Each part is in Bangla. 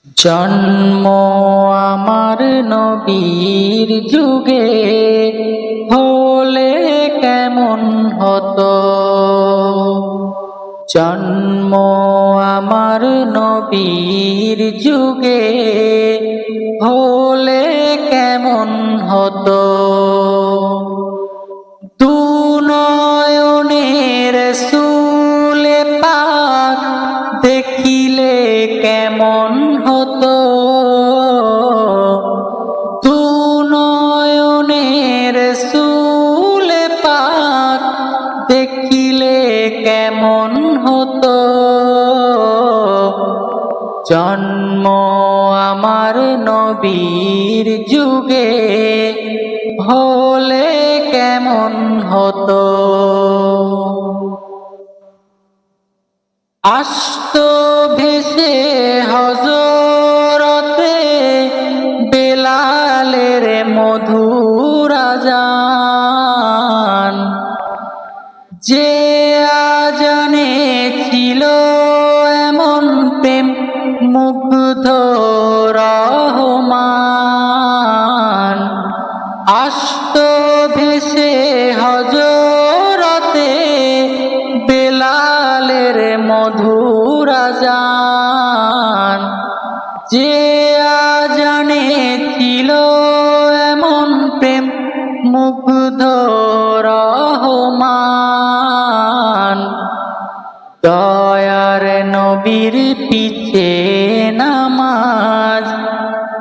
জন্ম আমার নবীর যুগে হলে কেমন হতো। জন্ম আমার নবীর যুগে হলে কেমন হতো। দু নয়নের রাসূলে পাক দেখিলে কেমন হতো। দু নয়নের রাসূলে পাক দেখিলে কেমন হতো। জন্ম আমার নবীর যুগে হলে কেমন হতো। আসতো ভেসে হযরতে বেলালের মধুর আযান, যে আযানে ছিল এমন প্রেম মুগ্ধ রহমান। আসতো ভেসে হযরতে বেলালের মধুর আযান, যে আযানে ছিল এমন প্রেম মুগ্ধ রহমান। দয়ার নবীর পিছে নামাজ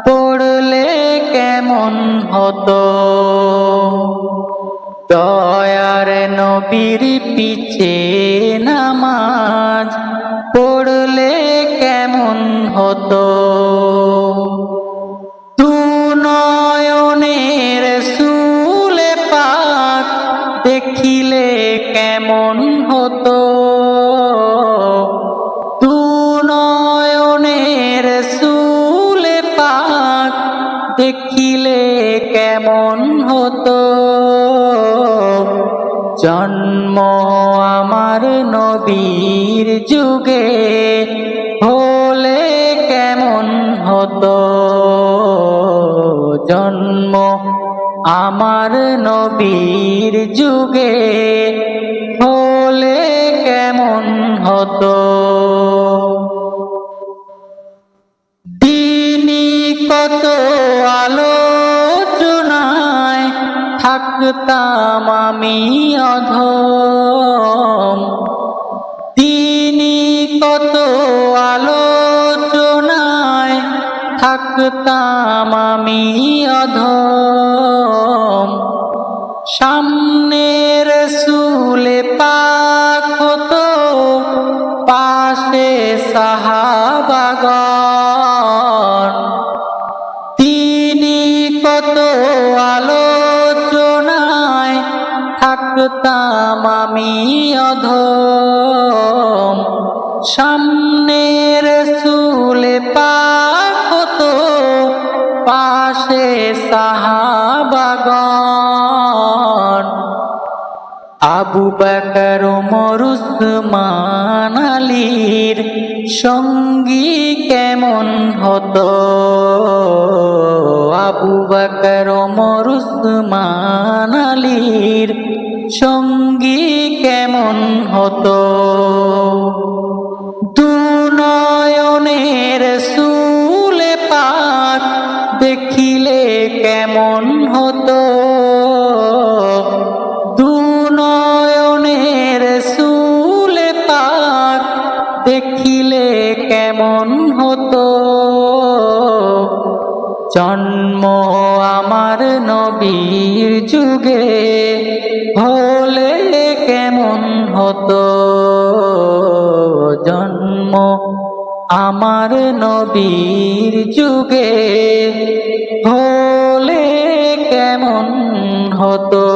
পড়লে কেমন হতো। দয়ার নবীর পিছে নামাজ পড়লে কেমন হতো। দু নয়নের রাসূলে পাক দেখিলে কেমন হতো। দু নয়নের রাসূলে পাক দেখিলে কেমন হতো। জন্ম আমার নবীর যুগে হলে কেমন হতো। জন্ম আমার নবীর যুগে হলে কেমন হতো। দিনই কত আলোচনায় থাকতাম আমি অধম। দিনই কত আলোচনায় থাকতাম আমি অধম। সামনে রাসূলে পাক হতো, পাশে সাহাবাগণ। তিনি কত আলোচনায় থাকতাম আমি অধম। সামনে রাসূলে পাক হতো, পাশে সাহাবাগণ। আবু বকর ওমর উসমান আলীর সঙ্গী কেমন হতো। আবু বকর ওমর উসমান আলীর সঙ্গী কেমন হতো। দু নয়নের রাসূলে পাক দেখিলে কেমন হতো। দু নয়নের রাসূলে পাক দেখিলে কেমন হতো। জন্ম আমার নবীর যুগে হলে কেমন হতো। জন্ম আমার নবীর যুগে হলে কেমন হতো।